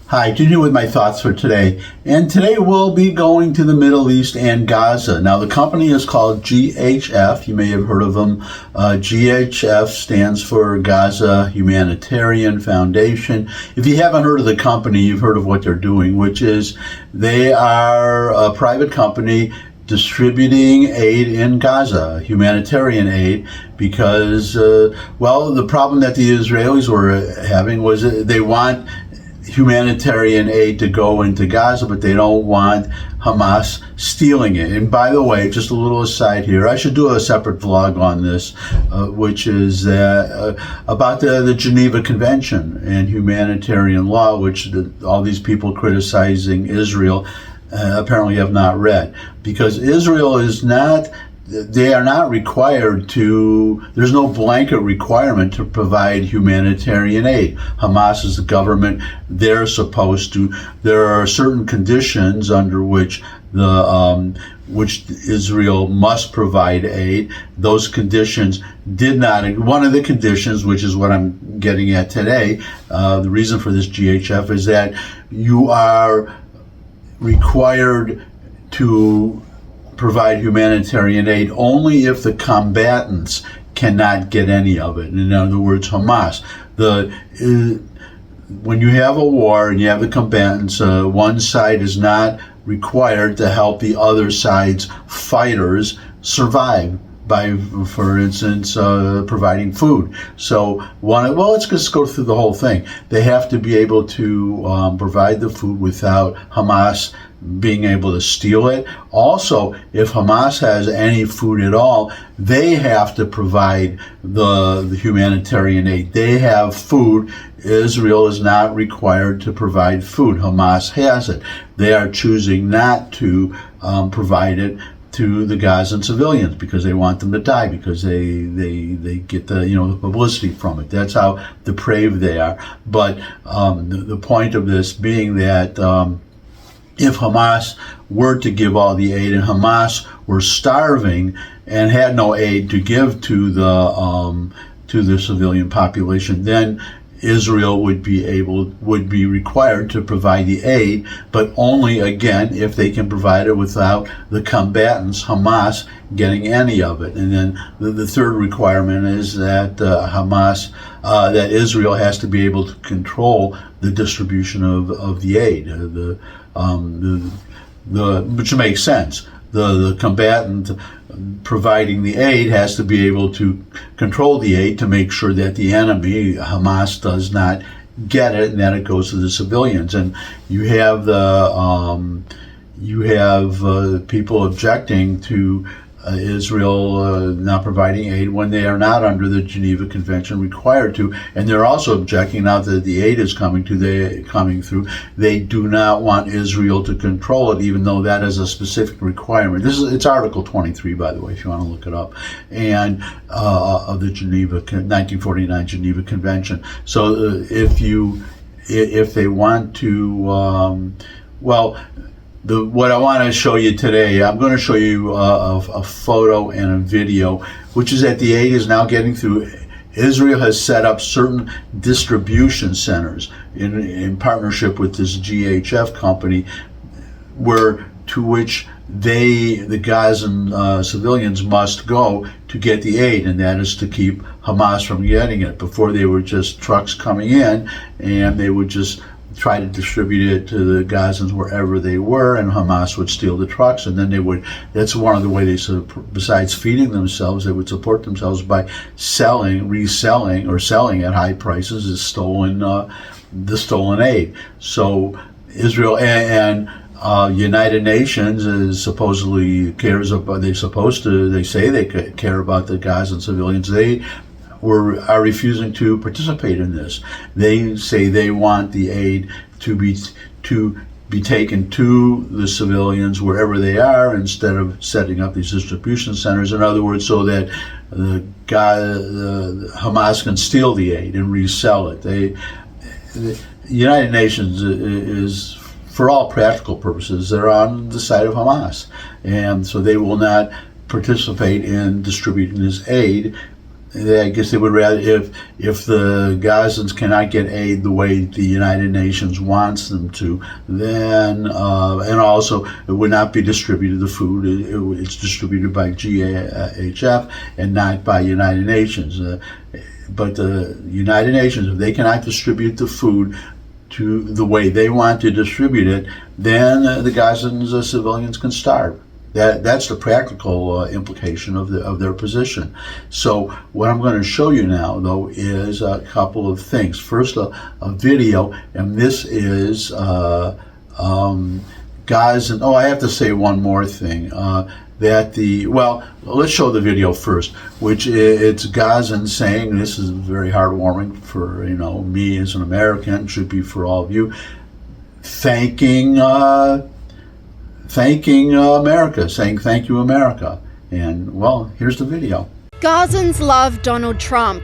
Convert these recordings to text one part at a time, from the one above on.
Hi, Jim here with my thoughts for today. And today we'll be going to the Middle East and Gaza. Now, the company is called GHF. You may have heard of them. GHF stands for Gaza Humanitarian Foundation. If you haven't heard of the company, you've heard of what they're doing, which is they are a private company distributing aid in Gaza, humanitarian aid, because, the problem that the Israelis were having was they want humanitarian aid to go into Gaza, but they don't want Hamas stealing it. And by the way, just a little aside here, I should do a separate vlog on this, which is about the Geneva Convention and humanitarian law, which all these people criticizing Israel apparently have not read, because Israel is not. They are not required to, there's no blanket requirement to provide humanitarian aid. Hamas is the government, they're supposed to. There are certain conditions under which which Israel must provide aid. Those conditions did not, one of the conditions, which is what I'm getting at today, the reason for this GHF is that you are required to provide humanitarian aid only if the combatants cannot get any of it. In other words, Hamas. When you have a war and you have the combatants, one side is not required to help the other side's fighters survive by, for instance, providing food. So let's just go through the whole thing. They have to be able to provide the food without Hamas being able to steal it. Also, if Hamas has any food at all, they have to provide the humanitarian aid. They have food. Israel is not required to provide food. Hamas has it. They are choosing not to provide it to the Gazan civilians because they want them to die, because they get the publicity from it. That's how depraved they are. But the point of this being that if Hamas were to give all the aid and Hamas were starving and had no aid to give to the civilian population, then Israel would be required to provide the aid, but only, again, if they can provide it without the combatants, Hamas, getting any of it. And then the third requirement is that that Israel has to be able to control the distribution of the aid, which makes sense. The combatant providing the aid has to be able to control the aid to make sure that the enemy, Hamas, does not get it and that it goes to the civilians. And you have people objecting to Israel not providing aid when they are not under the Geneva Convention required to, and they're also objecting now that the aid is coming through. They do not want Israel to control it, even though that is a specific requirement. It's Article 23, by the way, if you want to look it up, and of the 1949 Geneva Convention. So if they want to, what I want to show you today, I'm going to show you a photo and a video, which is that the aid is now getting through. Israel has set up certain distribution centers in partnership with this GHF company, to which the Gazan civilians must go to get the aid, and that is to keep Hamas from getting it. Before, they were just trucks coming in, and they would just try to distribute it to the Gazans wherever they were, and Hamas would steal the trucks, and then that's one of the ways besides feeding themselves, they would support themselves by reselling, or selling at high prices the stolen aid. So Israel and United Nations is supposedly cares about, they say they care about the Gazan civilians. They are refusing to participate in this. They say they want the aid to be taken to the civilians wherever they are, instead of setting up these distribution centers. In other words, so that the Hamas can steal the aid and resell it. The United Nations is, for all practical purposes, they're on the side of Hamas, and so they will not participate in distributing this aid I guess they would rather, if the Gazans cannot get aid the way the United Nations wants them to, then and also it would not be distributed. The food it's distributed by GAHF and not by United Nations. But the United Nations, if they cannot distribute the food to the way they want to distribute it, then the Gazans civilians can starve. That's the practical implication of their position. So what I'm going to show you now, though, is a couple of things. First, a video, and this is Gazan. Oh, I have to say one more thing. Let's show the video first, which it's Gazan saying, this is very heartwarming for me as an American, should be for all of you, thanking America, saying thank you, America. And, well, here's the video. Gazans love Donald Trump.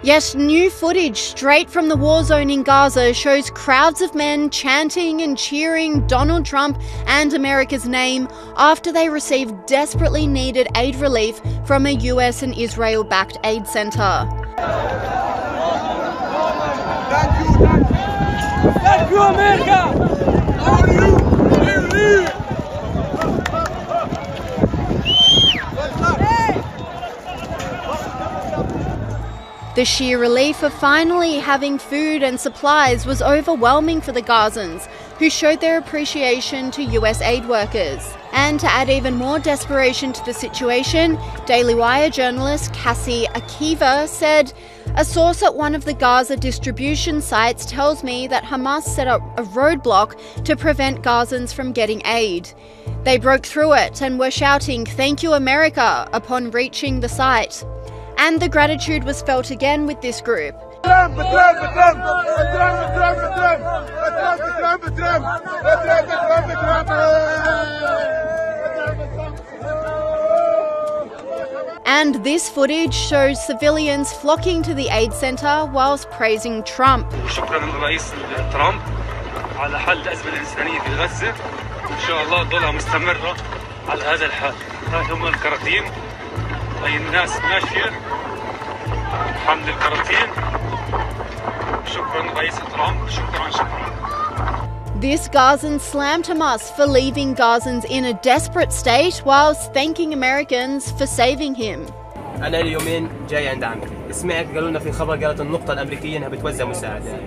Yet new footage straight from the war zone in Gaza shows crowds of men chanting and cheering Donald Trump and America's name after they received desperately needed aid relief from a US and Israel-backed aid center. Thank you, America! How are you? The sheer relief of finally having food and supplies was overwhelming for the Gazans, who showed their appreciation to US aid workers. And to add even more desperation to the situation, Daily Wire journalist Cassie Akiva said, "A source at one of the Gaza distribution sites tells me that Hamas set up a roadblock to prevent Gazans from getting aid. They broke through it and were shouting, 'Thank you, America,' upon reaching the site." And the gratitude was felt again with this group. And this footage shows civilians flocking to the aid center whilst praising Trump. شكرا للرئيس ترامب على حل الأزمة الإنسانية في غزة. إن شاء الله تضلها مستمرة على هذا الحال. هاي هم الكراتين. هاي الناس ماشية. حمل الكراتين. شكرا رئيس ترامب. شكرا. This Gazan slammed Hamas for leaving Gazans in a desperate state whilst thanking Americans for saving him. أنا اليومين جاي عند عمي، سمعت قالوا لنا في خبر قالت النقطة الأمريكية إنها بتوزع مساعدات.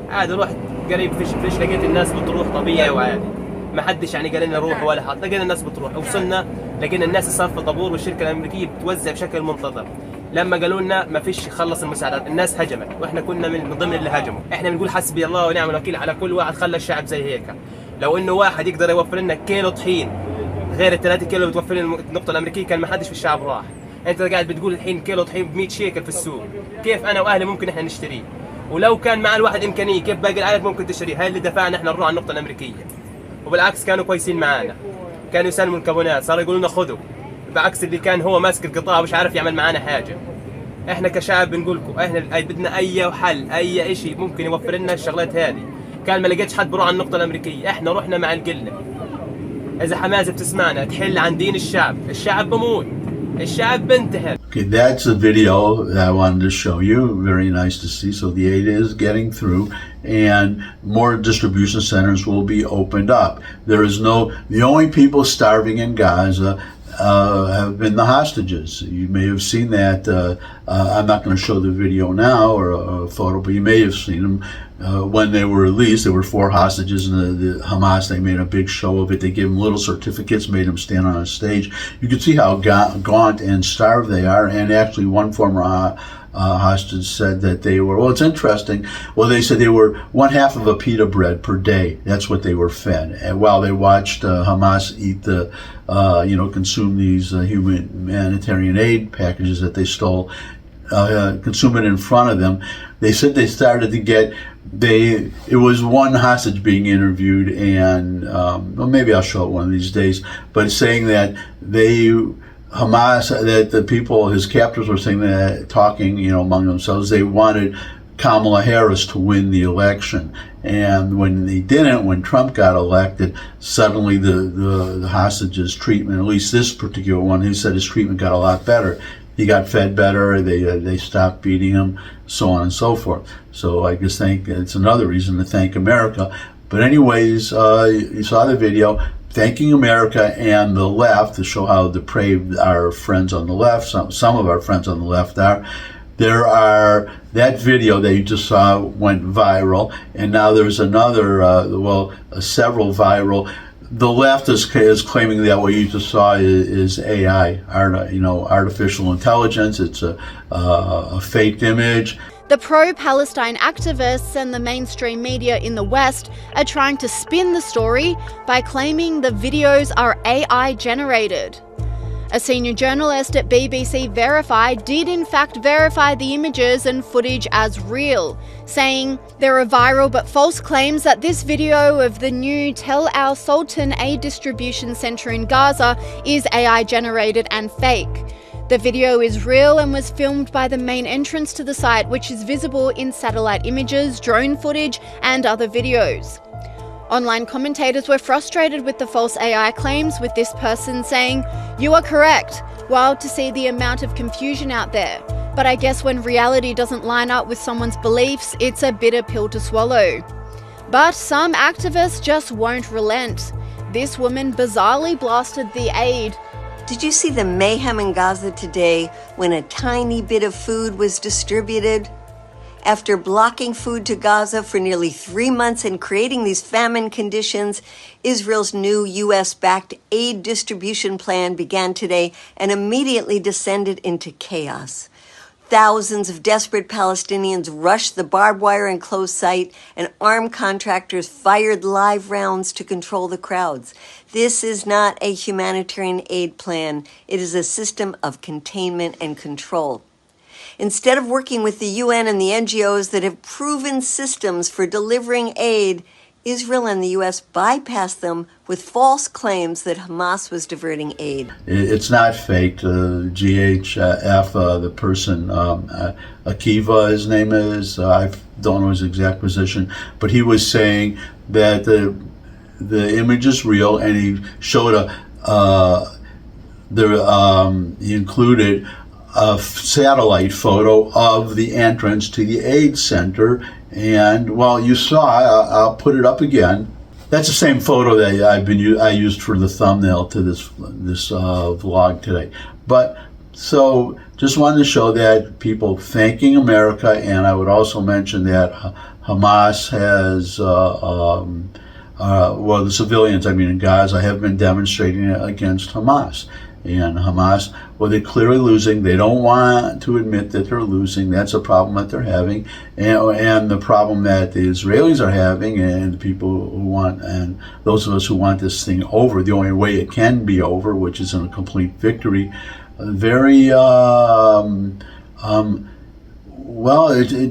عادي رحت قريب فيش لقيت الناس بتروح طبيعي وعادي. ما حدش يعني قال لنا روح ولا حد، لقينا الناس بتروح، وصلنا لقينا الناس صار في طابور والشركة الأمريكية بتوزع بشكل منتظم. لما قالوا لنا ما فيش خلص المساعدات، الناس هجمت واحنا كنا من ضمن اللي هجموا. احنا بنقول حسبي الله ونعم الوكيل على كل واحد خلى الشعب زي هيك. لو انه واحد يقدر يوفر لنا كيلو طحين غير ال3 كيلو اللي بتوفر لنا النقطة الأمريكية كان ما حدش في الشعب راح. انت قاعد بتقول الحين كيلو طحين ب100 شيكل في السوق، كيف انا واهلي ممكن احنا نشتريه؟ ولو كان مع الواحد امكانيه كيف باقي العائلات ممكن تشتريه؟ هاي اللي دفعنا احنا نروح على النقطة الأمريكية. وبالعكس كانوا كويسين معانا، كانوا يسلموا الكابونات، صاروا يقولوا لنا خذوا، بعكس اللي كان هو ماسك القطاع ومش عارف يعمل معانا حاجة. احنا كشعب بنقول لكم احنا بدنا اي حل، اي شيء ممكن يوفر لنا الشغلات هذه. كان ما لقيتش حد بروح على النقطة الأمريكية، احنا رحنا مع القلة. إذا حماس بتسمعنا تحل عن دين الشعب بموت، الشعب بنتهي. Okay, that's the video that I wanted to show you. Very nice to see. So the aid is getting through, and more distribution centers will be opened up. The only people starving in Gaza have been the hostages. You may have seen that. I'm not going to show the video now or a photo, but you may have seen them when they were released. There were 4 hostages, and the Hamas, they made a big show of it. They gave them little certificates, made them stand on a stage. You can see how gaunt and starved they are. And actually, one former hostage said that they were, well, it's interesting. Well, they said they were 1/2 of a pita bread per day. That's what they were fed. And while they watched Hamas eat consume these humanitarian aid packages that they stole, consume it in front of them, they said they started to get, it was one hostage being interviewed, and well, maybe I'll show it one of these days, but saying that Hamas, that the people, his captors were saying that, talking, among themselves, they wanted Kamala Harris to win the election. And when they didn't, when Trump got elected, suddenly the hostages' treatment, at least this particular one, he said his treatment got a lot better. he got fed better. They stopped beating him, so on and so forth. So I just think it's another reason to thank America. But anyways, you saw the video thanking America and the left to show how depraved our friends on the left, some of our friends on the left are. That video that you just saw went viral, and now there's another, several viral. The left is claiming that what you just saw is AI, artificial intelligence. It's a faked image. The pro-Palestine activists and the mainstream media in the West are trying to spin the story by claiming the videos are AI generated. A senior journalist at BBC Verify did in fact verify the images and footage as real, saying there are viral but false claims that this video of the new Tel Al Sultan aid distribution centre in Gaza is AI generated and fake. The video is real and was filmed by the main entrance to the site, which is visible in satellite images, drone footage and other videos. Online commentators were frustrated with the false AI claims, with this person saying, "You are correct. Wild to see the amount of confusion out there. But I guess when reality doesn't line up with someone's beliefs, it's a bitter pill to swallow." But some activists just won't relent. This woman bizarrely blasted the aid. Did you see the mayhem in Gaza today when a tiny bit of food was distributed? After blocking food to Gaza for nearly 3 months and creating these famine conditions, Israel's new U.S.-backed aid distribution plan began today and immediately descended into chaos. Thousands of desperate Palestinians rushed the barbed wire enclosed site, and armed contractors fired live rounds to control the crowds. This is not a humanitarian aid plan. It is a system of containment and control. Instead of working with the UN and the NGOs that have proven systems for delivering aid, Israel and the U.S. bypassed them with false claims that Hamas was diverting aid. It's not faked. GHF, the person, Akiva, his name is, I don't know his exact position, but he was saying that the image is real, and he showed he included a satellite photo of the entrance to the aid center. And well, you saw, I'll put it up again. That's the same photo that I used for the thumbnail to this vlog today. But so just wanted to show that people thanking America, and I would also mention that Hamas has, the civilians, in Gaza, have been demonstrating against Hamas. And Hamas, well, they're clearly losing. They don't want to admit that they're losing. That's a problem that they're having. And the problem that the Israelis are having, and the people who want, and those of us who want this thing over, the only way it can be over, which is in a complete victory, it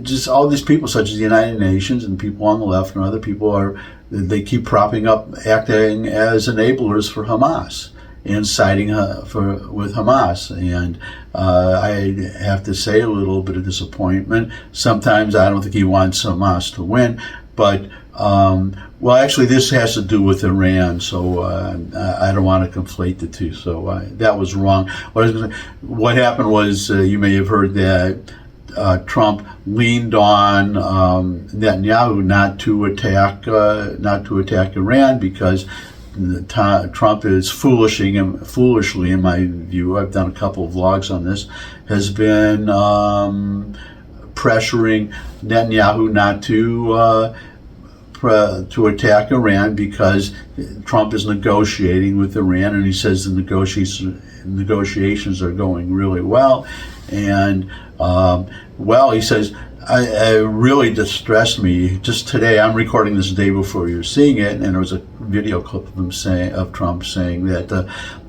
just all these people, such as the United Nations and people on the left and other people, they keep propping up, acting as enablers for Hamas and siding with Hamas. And I have to say, a little bit of disappointment. Sometimes I don't think he wants Hamas to win, but actually this has to do with Iran, so I don't want to conflate the two. So that was wrong. What happened was, you may have heard that Trump leaned on Netanyahu not to attack Iran, because Trump is foolishly, in my view, I've done a couple of vlogs on this, has been pressuring Netanyahu not to attack Iran, because Trump is negotiating with Iran, and he says the negotiations are going really well. And he says, it really distressed me. Just today, I'm recording this the day before you're seeing it, and there was a video clip of Trump saying that,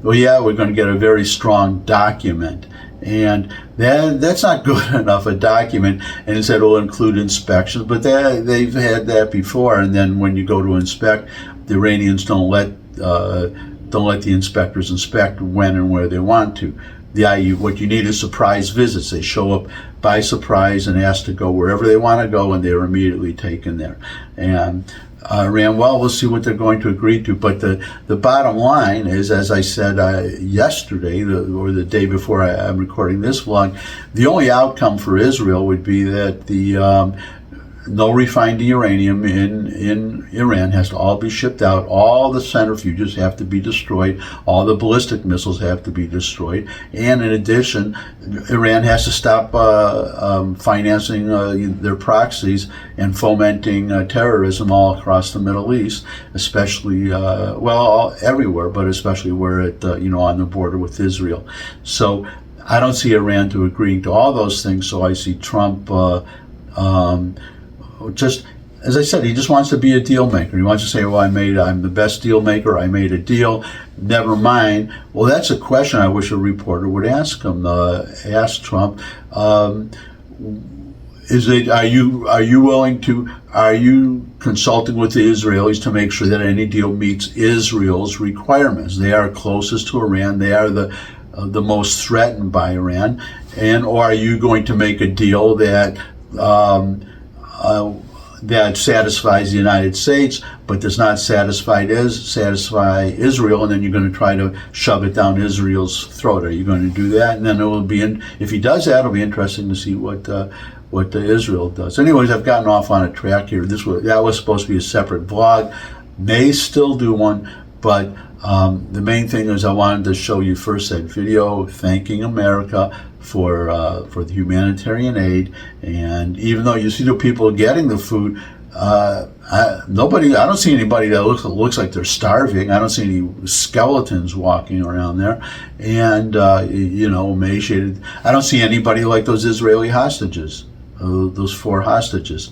we're going to get a very strong document. And that's not good enough, a document. And he said it will include inspections, but they've had that before. And then when you go to inspect, the Iranians don't let the inspectors inspect when and where they want to. What you need is surprise visits. They show up by surprise and ask to go wherever they want to go, and they're immediately taken there. And Iran. Well, we'll see what they're going to agree to. But the bottom line is, as I said yesterday, or the day before I'm recording this vlog, the only outcome for Israel would be that the no refined uranium in Iran has to all be shipped out. All the centrifuges have to be destroyed. All the ballistic missiles have to be destroyed. And in addition, Iran has to stop financing their proxies and fomenting terrorism all across the Middle East, especially, everywhere, but especially where it, on the border with Israel. So I don't see Iran to agreeing to all those things. So I see Trump just, as I said, he just wants to be a deal maker. He wants to say, well, I'm the best deal maker. I made a deal. Never mind. Well, that's a question I wish a reporter would ask him. Ask Trump. Are you consulting with the Israelis to make sure that any deal meets Israel's requirements? They are closest to Iran. They are the most threatened by Iran. Or are you going to make a deal that that satisfies the United States, but does not satisfy Israel, and then you're going to try to shove it down Israel's throat? Are you going to do that? And then it will be, if he does that, it'll be interesting to see what Israel does. Anyways, I've gotten off on a track here. That was supposed to be a separate vlog. May still do one, but the main thing is I wanted to show you first that video thanking America for the humanitarian aid. And even though you see the people getting the food, I don't see anybody that looks like they're starving. I don't see any skeletons walking around there, and emaciated. I don't see anybody like those Israeli hostages, those 4 hostages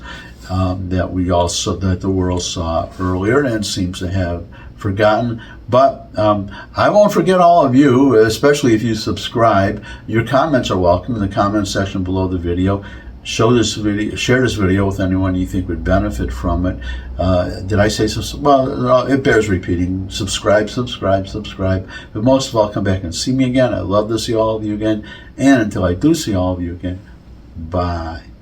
that the world saw earlier and seems to have forgotten. But I won't forget all of you, especially if you subscribe. Your comments are welcome in the comment section below the video. Share this video with anyone you think would benefit from it. Did I say so? Well, it bears repeating. Subscribe. But most of all, come back and see me again. I'd love to see all of you again. And until I do see all of you again, bye.